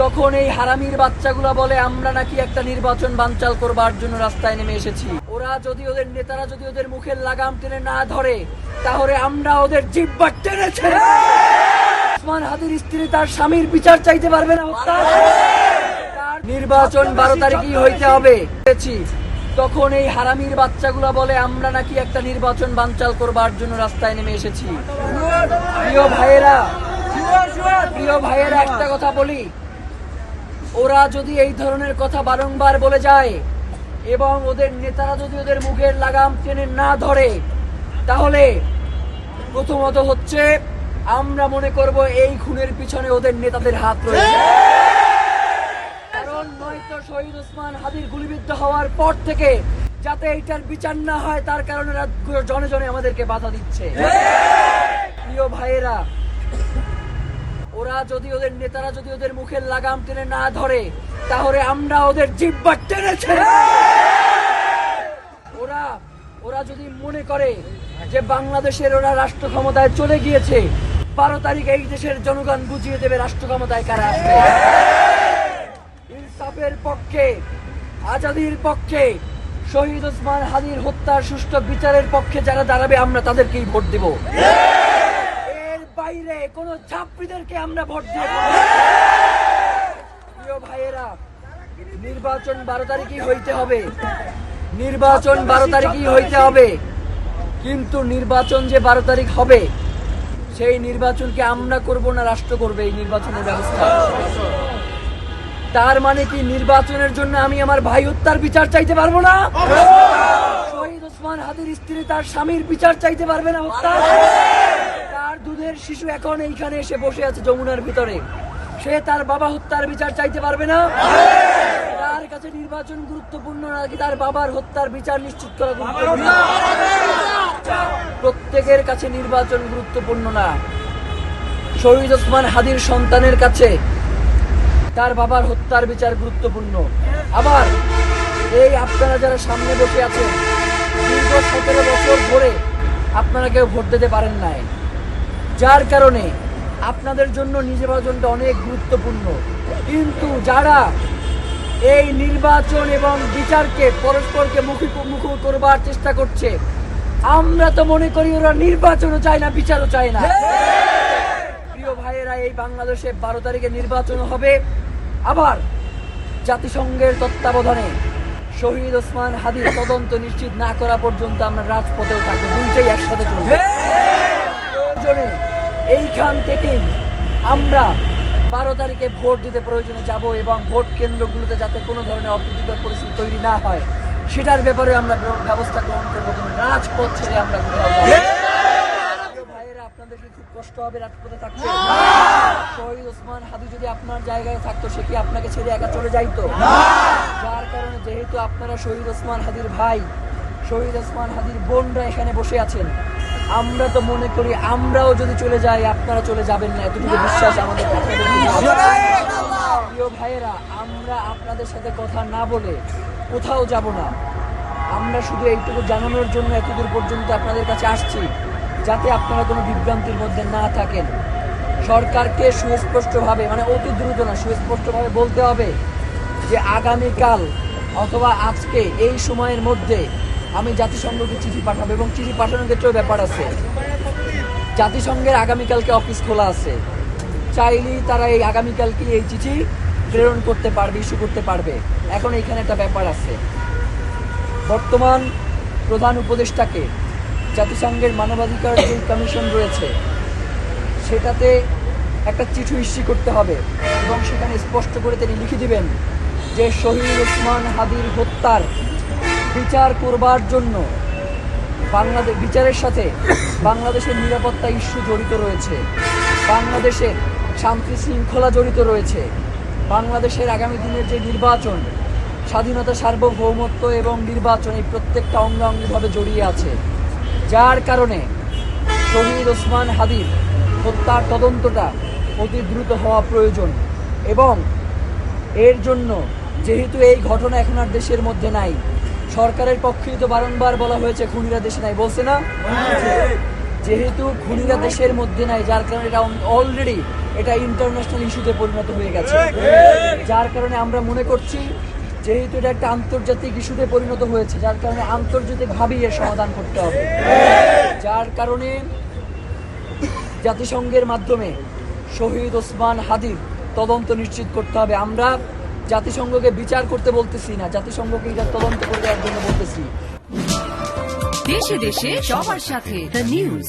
তখন এই হারামির বাচ্চাগুলা বলে আমরা নাকি একটা নির্বাচন বানচাল করবার জন্য রাস্তায় নেমে এসেছি। ওরা যদি ওদের নেতারা যদি ওদের মুখের লাগাম টেনে না ধরে, তাহলে আমরা ওদের জিহ্বা টেনে ছেড়ে ওসমান হাদির স্ত্রী তার স্বামীর বিচার চাইতে পারবে না। তার নির্বাচন 12 তারিখই হইতে হবে। তখন এই হারামির বাচ্চাগুলা বলে আমরা নাকি একটা নির্বাচন বানচাল করবার জন্য রাস্তায় নেমে এসেছি। প্রিয় ভাইয়েরা একটা কথা বলি, ওরা যদি এই ধরনের কথা বারংবার বলে যায় এবং ওদের নেতারা যদি ওদের মুখের লাগাম টেনে না ধরে, তাহলে প্রথমত হচ্ছে আমরা মনে করব এই খুনের পিছনে ওদের নেতাদের হাত রয়েছে। কারণ নয়তো শহীদ ওসমান হাদির গুলিবিদ্ধ হওয়ার পর থেকে যাতে এইটার বিচার না হয়, তার কারণে জনে জনে আমাদেরকে বাধা দিচ্ছে। প্রিয় ভাইয়েরা, ওরা যদি ওদের নেতারা যদি ওদের মুখের লাগাম টেনে না ধরে, তাহলে আমরা ওদের জিহ্বা টেনে ছেড়ে ওরা যদি মনে করে যে বাংলাদেশের ওরা রাষ্ট্র ক্ষমতায় চলে গিয়েছে, 12 তারিখ এই দেশের জনগণ বুঝিয়ে দেবে রাষ্ট্র ক্ষমতায় কারা আসবে। ইনসাফের পক্ষে, আজাদির পক্ষে, শহীদ ওসমান হাদির হত্যার সুষ্ঠু বিচারের পক্ষে যারা দাঁড়াবে আমরা তাদেরকেই ভোট দেব। এর বাইরে কোন ছাত্রীদেরকে আমরা ভোট দেব। প্রিয় ভাইয়েরা, নির্বাচন 12 তারিখই হইতে হবে। নির্বাচন 12 তারিখই হইতে হবে। কিন্তু নির্বাচন যে 12 তারিখ হবে, সেই নির্বাচনকে আমরা করব না, রাষ্ট্র করবে এই নির্বাচনের ব্যবস্থা। তার মানে কি নির্বাচনের জন্য আমি আমার ভাই হত্যার বিচার চাইতে পারবো না? শহীদ ওসমান হাদির স্ত্রী তার স্বামীর বিচার চাইতে পারবে না? তার দুধের শিশু এখন এইখানে এসে বসে আছে যমুনার ভিতরে, সে তার বাবা হত্যার বিচার চাইতে পারবে না? তার কাছে নির্বাচন গুরুত্বপূর্ণ নাকি তার বাবার হত্যার বিচার নিশ্চিত করা গুরুত্বপূর্ণ? প্রত্যেকের কাছে নির্বাচন গুরুত্বপূর্ণ না। শহীদ ওসমান হাদির সন্তানের কাছে তার বাবার হত্যার বিচার গুরুত্বপূর্ণ। আবার এই আপনারা যারা সামনে বসে আছেন, দীর্ঘ 17 বছর ধরে আপনারা কেউ ভোট দিতে পারেন নাই, যার কারণে আপনাদের জন্য নির্বাচনটা অনেক গুরুত্বপূর্ণ। কিন্তু যারা এই নির্বাচন এবং বিচারকে পরস্পরকে মুখোমুখি করবার চেষ্টা করছে, আমরা তো মনে করি ওরা নির্বাচনও চায় না, বিচারও চায় না। প্রিয় ভাইয়েরা, এই বাংলাদেশে 12 তারিখে নির্বাচন হবে। আবার জাতিসংঘের তত্ত্বাবধানে শহীদ ওসমান হাদির তদন্ত নিশ্চিত না করা পর্যন্ত আমরা রাজপথেও থাকবো। দুইটাই একসাথে চলবে। এইখান থেকে আমরা 12 তারিখে ভোট দিতে প্রয়োজনে যাব এবং ভোট কেন্দ্রগুলোতে যাতে কোনো ধরনের অপ্রীতিকর পরিস্থিতি তৈরি না হয়, সেটার ব্যাপারে আমরা ব্যবস্থা গ্রহণ করবো। রাজপথ ছেড়ে আমরা ভাইয়েরা, আপনাদেরকে খুব কষ্ট হবে রাজপথে থাকতে। শহীদ ওসমান হাদি যদি আপনার জায়গায় থাকতো, সে কি আপনাকে ছেড়ে একা চলে যাইতো? যার কারণে যেহেতু আপনারা শহীদ ওসমান হাদির ভাই, শহীদ ওসমান হাদির বোনরা এখানে বসে আছেন, আমরা তো মনে করি আমরাও যদি চলে যাই আপনারা চলে যাবেন না, এতটুকু বিশ্বাস আমাদের। প্রিয় ভাইয়েরা, আমরা আপনাদের সাথে কথা না বলে কোথাও যাব না। আমরা শুধু এইটুকু জানানোর জন্য এতদূর পর্যন্ত আপনাদের কাছে আসছি, যাতে আপনারা কোনো বিভ্রান্তির মধ্যে না থাকেন। সরকারকে সুস্পষ্টভাবে, মানে অতি দ্রুত না, সুস্পষ্টভাবে বলতে হবে যে আগামীকাল অথবা আজকে এই সময়ের মধ্যে আমি জাতিসংঘকে চিঠি পাঠাবো। এবং চিঠি পাঠানোর ক্ষেত্রেও ব্যাপার আছে। জাতিসংঘের আগামীকালকে অফিস খোলা আছে, চাইলেই তারা এই আগামীকালকে এই চিঠি প্রেরণ করতে পারবে, ইস্যু করতে পারবে। এখন এইখানে একটা ব্যাপার আছে, বর্তমান প্রধান উপদেষ্টাকে জাতিসংঘের মানবাধিকার যে কমিশন রয়েছে, সেটাতে একটা চিঠি ইস্যু করতে হবে এবং সেখানে স্পষ্ট করে তিনি লিখে দিবেন যে শহীদ ওসমান হাদির হত্যার বিচার করবার জন্য বিচারের সাথে বাংলাদেশের নিরাপত্তা ইস্যু জড়িত রয়েছে, বাংলাদেশের শান্তি শৃঙ্খলা জড়িত রয়েছে, বাংলাদেশের আগামী দিনের যে নির্বাচন, স্বাধীনতা, সার্বভৌমত্ব এবং নির্বাচন, এই প্রত্যেকটা অঙ্গাঙ্গিভাবে জড়িয়ে আছে। যার কারণে শহীদ ওসমান হাদির হত্যার তদন্তটা অতি দ্রুত হওয়া প্রয়োজন। এবং এর জন্য যেহেতু এই ঘটনা এখন আর দেশের মধ্যে নাই, সরকারের পক্ষেই তো বারংবার বলা হয়েছে খুনিরা দেশে নাই, বলছে না? যেহেতু খুনিরা দেশের মধ্যে নাই, যার কারণে এটা অলরেডি এটা ইন্টারন্যাশনাল ইস্যুতে পরিণত হয়ে গেছে। যার কারণে আমরা মনে করছি যেহেতু এটা একটা আন্তর্জাতিক ইস্যুতে পরিণত হয়েছে, যার কারণে আন্তর্জাতিকভাবেই এর সমাধান করতে হবে। যার কারণে জাতিসংঘের মাধ্যমে শহীদ ওসমান হাদির তদন্ত নিশ্চিত করতে হবে। আমরা জাতিসংঘকে বিচার করতে বলতেছি না, জাতিসংঘকে এটা তদন্ত করে দেওয়ার জন্য বলতেছি। দেশে দেশে সবার সাথে দ্য নিউজ।